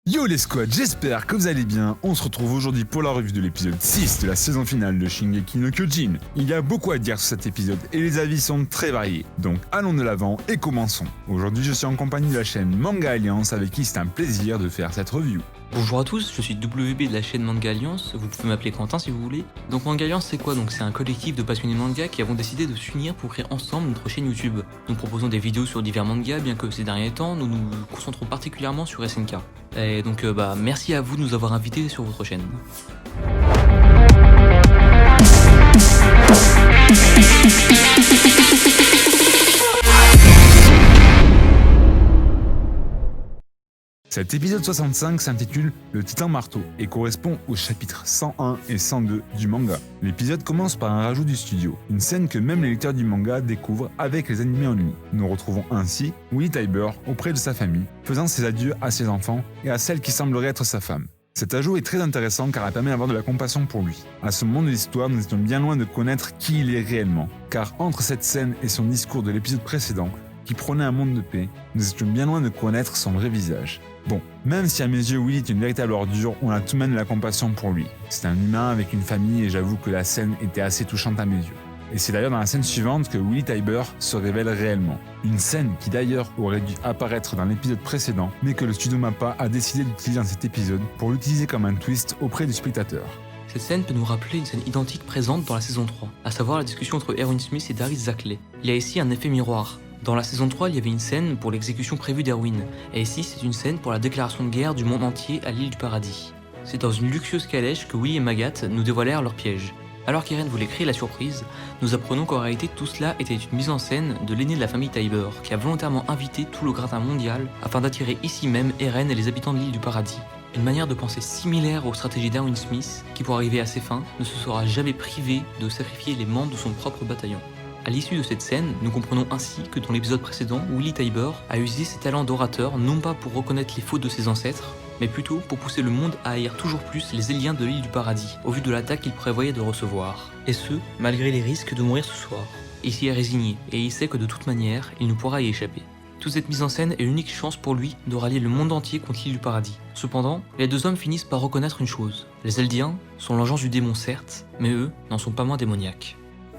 Yo les squads, j'espère que vous allez bien. On se retrouve aujourd'hui pour la revue de l'épisode 6 de la saison finale de Shingeki no Kyojin. Il y a beaucoup à dire sur cet épisode et les avis sont très variés. Donc allons de l'avant et commençons. Aujourd'hui je suis en compagnie de la chaîne Manga Alliance avec qui c'est un plaisir de faire cette review. Bonjour à tous, je suis WB de la chaîne Manga Alliance, vous pouvez m'appeler Quentin si vous voulez. Donc Manga Alliance c'est quoi? C'est un collectif de passionnés manga qui avons décidé de s'unir pour créer ensemble notre chaîne YouTube. Nous proposons des vidéos sur divers mangas, bien que ces derniers temps nous nous concentrons particulièrement sur SNK. Et donc merci à vous de nous avoir invités sur votre chaîne. Cet épisode 65 s'intitule Le Titan Marteau et correspond aux chapitres 101 et 102 du manga. L'épisode commence par un rajout du studio, une scène que même les lecteurs du manga découvrent avec les animés en ligne. Nous retrouvons ainsi Willy Tybur auprès de sa famille, faisant ses adieux à ses enfants et à celle qui semblerait être sa femme. Cet ajout est très intéressant car il permet d'avoir de la compassion pour lui. À ce moment de l'histoire, nous étions bien loin de connaître qui il est réellement, car entre cette scène et son discours de l'épisode précédent, qui prônait un monde de paix, nous étions bien loin de connaître son vrai visage. Bon, même si à mes yeux Willy est une véritable ordure, on a tout de même de la compassion pour lui. C'est un humain avec une famille et j'avoue que la scène était assez touchante à mes yeux. Et c'est d'ailleurs dans la scène suivante que Willy Tybur se révèle réellement. Une scène qui d'ailleurs aurait dû apparaître dans l'épisode précédent, mais que le studio MAPPA a décidé d'utiliser dans cet épisode pour l'utiliser comme un twist auprès du spectateur. Cette scène peut nous rappeler une scène identique présente dans la saison 3, à savoir la discussion entre Erwin Smith et Darius Zackley. Il y a ici un effet miroir. Dans la saison 3, il y avait une scène pour l'exécution prévue d'Erwin, et ici c'est une scène pour la déclaration de guerre du monde entier à l'île du paradis. C'est dans une luxueuse calèche que Willy et Magat nous dévoilèrent leur piège. Alors qu'Eren voulait créer la surprise, nous apprenons qu'en réalité tout cela était une mise en scène de l'aîné de la famille Tybur, qui a volontairement invité tout le gratin mondial afin d'attirer ici même Eren et les habitants de l'île du paradis. Une manière de penser similaire aux stratégies d'Erwin Smith, qui pour arriver à ses fins ne se sera jamais privé de sacrifier les membres de son propre bataillon. À l'issue de cette scène, nous comprenons ainsi que dans l'épisode précédent, Willy Tybur a usé ses talents d'orateur non pas pour reconnaître les fautes de ses ancêtres, mais plutôt pour pousser le monde à haïr toujours plus les Éliens de l'île du paradis, au vu de l'attaque qu'il prévoyait de recevoir. Et ce, malgré les risques de mourir ce soir. Il s'y est résigné, et il sait que de toute manière, il ne pourra y échapper. Toute cette mise en scène est l'unique chance pour lui de rallier le monde entier contre l'île du paradis. Cependant, les deux hommes finissent par reconnaître une chose. Les Eldiens sont l'engeance du démon certes, mais eux n'en sont pas moins démoniaques.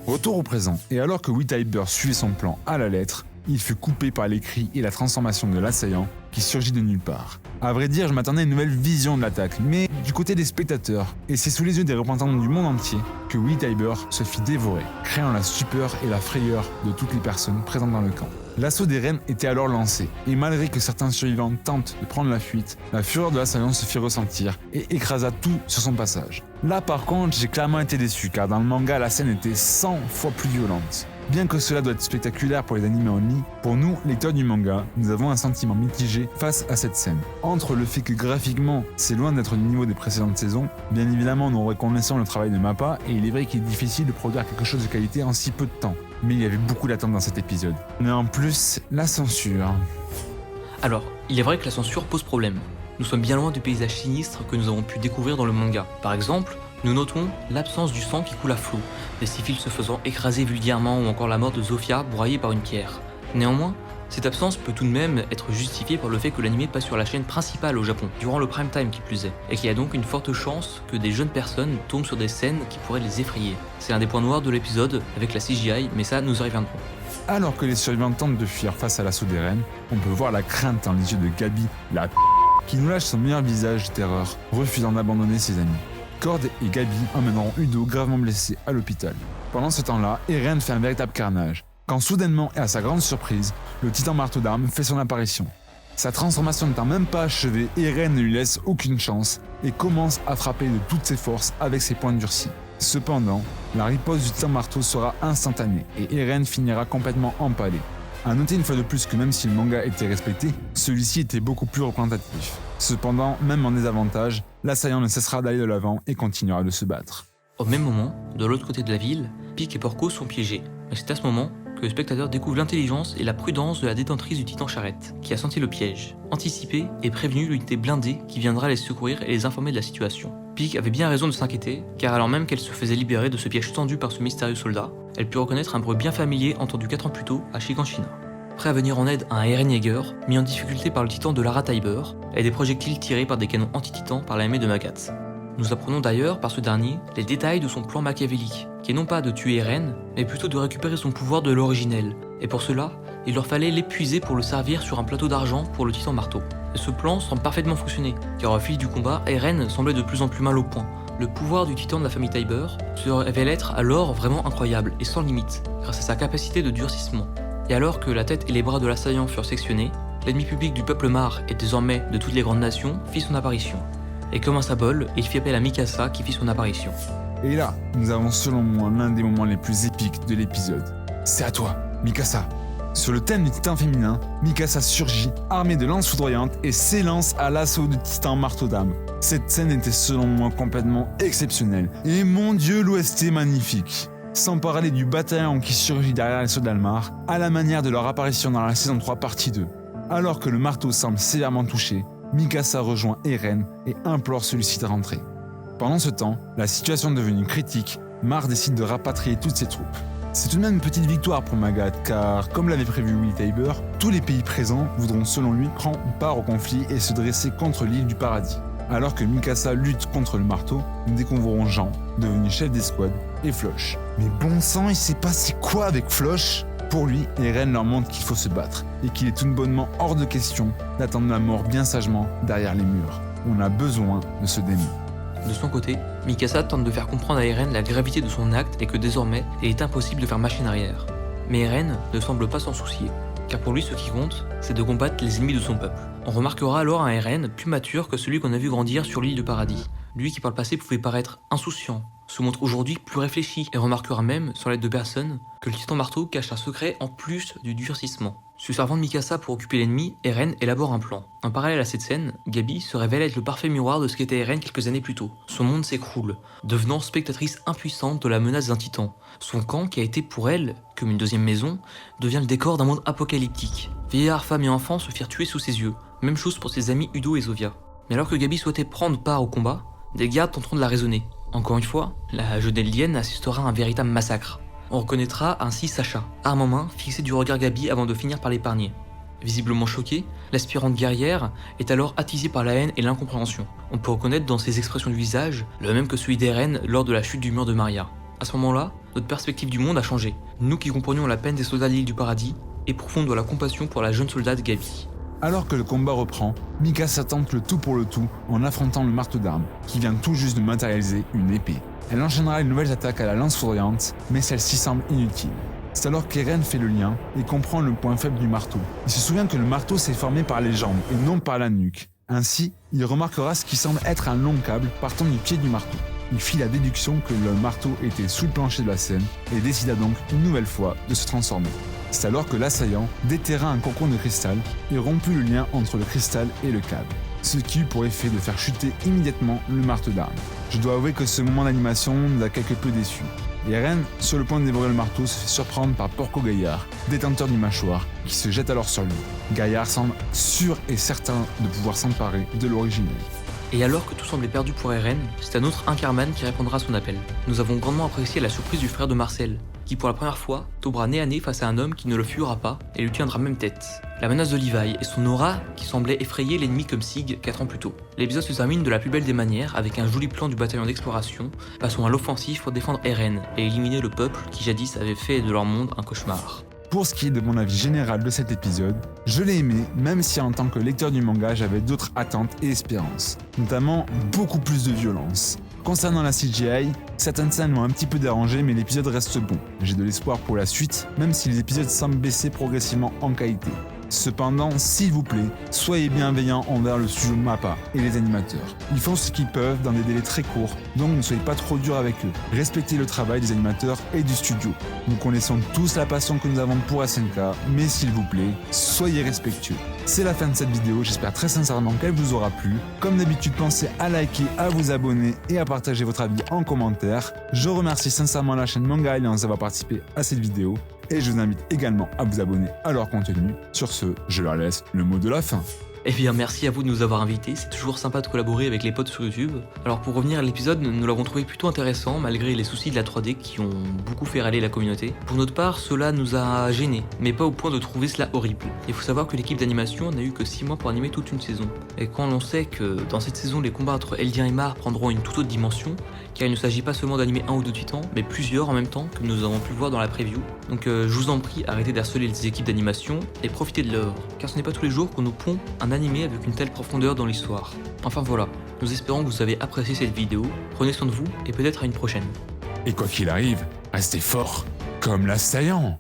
Retour au présent, et alors que Willy Tybur suivait son plan à la lettre, il fut coupé par les cris et la transformation de l'assaillant qui surgit de nulle part. À vrai dire, je m'attendais à une nouvelle vision de l'attaque, mais du côté des spectateurs, et c'est sous les yeux des représentants du monde entier que Willy Tybur se fit dévorer, créant la stupeur et la frayeur de toutes les personnes présentes dans le camp. L'assaut des reines était alors lancé, et malgré que certains survivants tentent de prendre la fuite, la fureur de l'assaillant se fit ressentir et écrasa tout sur son passage. Là par contre, j'ai clairement été déçu, car dans le manga, la scène était 100 fois plus violente. Bien que cela doit être spectaculaire pour les animés en ligne, pour nous, lecteurs du manga, nous avons un sentiment mitigé face à cette scène. Entre le fait que graphiquement, c'est loin d'être du niveau des précédentes saisons, bien évidemment nous reconnaissons le travail de MAPPA et il est vrai qu'il est difficile de produire quelque chose de qualité en si peu de temps. Mais il y avait beaucoup d'attentes dans cet épisode. Mais en plus, la censure. Alors, il est vrai que la censure pose problème. Nous sommes bien loin du paysage sinistre que nous avons pu découvrir dans le manga. Par exemple, nous notons l'absence du sang qui coule à flot, des civils se faisant écraser vulgairement ou encore la mort de Zofia broyée par une pierre. Néanmoins, cette absence peut tout de même être justifiée par le fait que l'anime passe sur la chaîne principale au Japon, durant le prime time qui plus est, et qu'il y a donc une forte chance que des jeunes personnes tombent sur des scènes qui pourraient les effrayer. C'est un des points noirs de l'épisode avec la CGI, mais ça nous y reviendrons. Alors que les survivants tentent de fuir face à l'assaut des reines, on peut voir la crainte dans les yeux de Gabi, la qui nous lâche son meilleur visage de terreur, refusant d'abandonner ses amis. Cord et Gabi emmèneront Udo gravement blessé à l'hôpital. Pendant ce temps-là, Eren fait un véritable carnage, quand soudainement et à sa grande surprise, le titan marteau d'armes fait son apparition. Sa transformation n'étant même pas achevée, Eren ne lui laisse aucune chance et commence à frapper de toutes ses forces avec ses poings durcis. Cependant, la riposte du titan marteau sera instantanée et Eren finira complètement empalé. A noter une fois de plus que même si le manga était respecté, celui-ci était beaucoup plus représentatif. Cependant, même en désavantage, l'assaillant ne cessera d'aller de l'avant et continuera de se battre. Au même moment, de l'autre côté de la ville, Pieck et Porco sont piégés, et c'est à ce moment que le spectateur découvre l'intelligence et la prudence de la détentrice du titan charrette, qui a senti le piège, anticipé et prévenu l'unité blindée qui viendra les secourir et les informer de la situation. Pieck avait bien raison de s'inquiéter, car alors même qu'elle se faisait libérer de ce piège tendu par ce mystérieux soldat, elle put reconnaître un bruit bien familier entendu 4 ans plus tôt à Shiganshina. prêt à venir en aide à un Eren Yeager, mis en difficulté par le titan de Lara Tiber, et des projectiles tirés par des canons anti-titans par l'armée de Magath. Nous apprenons d'ailleurs par ce dernier les détails de son plan machiavélique, qui est non pas de tuer Eren, mais plutôt de récupérer son pouvoir de l'originel, et pour cela, il leur fallait l'épuiser pour le servir sur un plateau d'argent pour le titan marteau. Et ce plan semble parfaitement fonctionner, car au fil du combat, Eren semblait de plus en plus mal au point. Le pouvoir du titan de la famille Tiber se révèle être alors vraiment incroyable et sans limite, grâce à sa capacité de durcissement. Et alors que la tête et les bras de l'assaillant furent sectionnés, l'ennemi public du peuple Mar et désormais de toutes les grandes nations fit son apparition. Et comme un symbole, il fit appel à Mikasa qui fit son apparition. Et là, nous avons selon moi l'un des moments les plus épiques de l'épisode. C'est à toi, Mikasa. Sur le thème du titan féminin, Mikasa surgit, armée de lances foudroyantes et s'élance à l'assaut du titan marteau d'âme. Cette scène était selon moi complètement exceptionnelle. Et mon dieu, l'OST est magnifique. Sans parler du bataillon qui surgit derrière les soldats d'Almar, à la manière de leur apparition dans la saison 3 partie 2. Alors que le marteau semble sévèrement touché, Mikasa rejoint Eren et implore celui-ci de rentrer. Pendant ce temps, la situation devenue critique, Mar décide de rapatrier toutes ses troupes. C'est tout de même une petite victoire pour Magath, car comme l'avait prévu Willy Tiber, tous les pays présents voudront selon lui prendre part au conflit et se dresser contre l'île du paradis. Alors que Mikasa lutte contre le marteau, nous découvrons Jean, devenu chef d'escouade, et Floch. Mais bon sang, il s'est passé quoi avec Floch ? Pour lui, Eren leur montre qu'il faut se battre, et qu'il est tout bonnement hors de question d'attendre la mort bien sagement derrière les murs. On a besoin de ce démon. De son côté, Mikasa tente de faire comprendre à Eren la gravité de son acte et que désormais, il est impossible de faire machine arrière. Mais Eren ne semble pas s'en soucier, car pour lui ce qui compte, c'est de combattre les ennemis de son peuple. On remarquera alors un Eren plus mature que celui qu'on a vu grandir sur l'île de Paradis. Lui qui par le passé pouvait paraître insouciant, se montre aujourd'hui plus réfléchi et remarquera même, sans l'aide de personne, que le titan marteau cache un secret en plus du durcissement. Se servant de Mikasa pour occuper l'ennemi, Eren élabore un plan. En parallèle à cette scène, Gabi se révèle être le parfait miroir de ce qu'était Eren quelques années plus tôt. Son monde s'écroule, devenant spectatrice impuissante de la menace d'un titan. Son camp, qui a été pour elle comme une deuxième maison, devient le décor d'un monde apocalyptique. Vieillards, femmes et enfants se firent tuer sous ses yeux. Même chose pour ses amis Udo et Zovia. Mais alors que Gabi souhaitait prendre part au combat, des gardes tenteront de la raisonner. Encore une fois, la jeune Eldienne assistera à un véritable massacre. On reconnaîtra ainsi Sacha, arme en main, fixée du regard Gabi avant de finir par l'épargner. Visiblement choquée, l'aspirante guerrière est alors attisée par la haine et l'incompréhension. On peut reconnaître dans ses expressions du visage le même que celui d'Eren lors de la chute du mur de Maria. À ce moment-là, notre perspective du monde a changé. Nous qui comprenions la peine des soldats de l'île du paradis, éprouvons de la compassion pour la jeune soldate Gabi. Alors que le combat reprend, Mikasa tente le tout pour le tout en affrontant le marteau d'armes, qui vient tout juste de matérialiser une épée. Elle enchaînera une nouvelle attaque à la lance foudroyante, mais celle-ci semble inutile. C'est alors qu'Eren fait le lien et comprend le point faible du marteau. Il se souvient que le marteau s'est formé par les jambes et non par la nuque. Ainsi, il remarquera ce qui semble être un long câble partant du pied du marteau. Il fit la déduction que le marteau était sous le plancher de la scène et décida donc une nouvelle fois de se transformer. C'est alors que l'assaillant déterra un cocon de cristal et romput le lien entre le cristal et le câble, ce qui eut pour effet de faire chuter immédiatement le marteau d'armes. Je dois avouer que ce moment d'animation nous a quelque peu déçus. Et Eren, sur le point de dévorer le marteau, se fait surprendre par Porco Gaillard, détenteur du mâchoire, qui se jette alors sur lui. Gaillard semble sûr et certain de pouvoir s'emparer de l'originel. Et alors que tout semblait perdu pour Eren, c'est un autre Incarman qui répondra à son appel. Nous avons grandement apprécié la surprise du frère de Marcel, qui pour la première fois tombera nez à nez face à un homme qui ne le fuira pas et lui tiendra même tête. La menace de Levi et son aura qui semblait effrayer l'ennemi comme Sig 4 ans plus tôt. L'épisode se termine de la plus belle des manières avec un joli plan du bataillon d'exploration. Passons à l'offensive pour défendre Eren et éliminer le peuple qui jadis avait fait de leur monde un cauchemar. Pour ce qui est de mon avis général de cet épisode, je l'ai aimé, même si en tant que lecteur du manga j'avais d'autres attentes et espérances, notamment beaucoup plus de violence. Concernant la CGI, certaines scènes m'ont un petit peu dérangé mais l'épisode reste bon. J'ai de l'espoir pour la suite, même si les épisodes semblent baisser progressivement en qualité. Cependant, s'il vous plaît, soyez bienveillants envers le studio MAPPA et les animateurs. Ils font ce qu'ils peuvent dans des délais très courts, donc ne soyez pas trop durs avec eux. Respectez le travail des animateurs et du studio. Nous connaissons tous la passion que nous avons pour SNK, mais s'il vous plaît, soyez respectueux. C'est la fin de cette vidéo, j'espère très sincèrement qu'elle vous aura plu. Comme d'habitude, pensez à liker, à vous abonner et à partager votre avis en commentaire. Je remercie sincèrement la chaîne Manga Alliance d'avoir participé à cette vidéo. Et je vous invite également à vous abonner à leur contenu. Sur ce, je leur laisse le mot de la fin. Eh bien merci à vous de nous avoir invités, c'est toujours sympa de collaborer avec les potes sur YouTube. Alors pour revenir à l'épisode, nous l'avons trouvé plutôt intéressant malgré les soucis de la 3D qui ont beaucoup fait râler la communauté. Pour notre part, cela nous a gênés, mais pas au point de trouver cela horrible. Il faut savoir que l'équipe d'animation n'a eu que 6 mois pour animer toute une saison. Et quand l'on sait que dans cette saison les combats entre Eldien et Mar prendront une toute autre dimension, car il ne s'agit pas seulement d'animer un ou deux titans, mais plusieurs en même temps, comme nous avons pu le voir dans la preview. Donc je vous en prie, arrêtez d'harceler les équipes d'animation et profitez de l'œuvre, car ce n'est pas tous les jours qu'on nous pond un animé avec une telle profondeur dans l'histoire. Enfin voilà, nous espérons que vous avez apprécié cette vidéo, prenez soin de vous et peut-être à une prochaine. Et quoi qu'il arrive, restez fort, comme l'assaillant.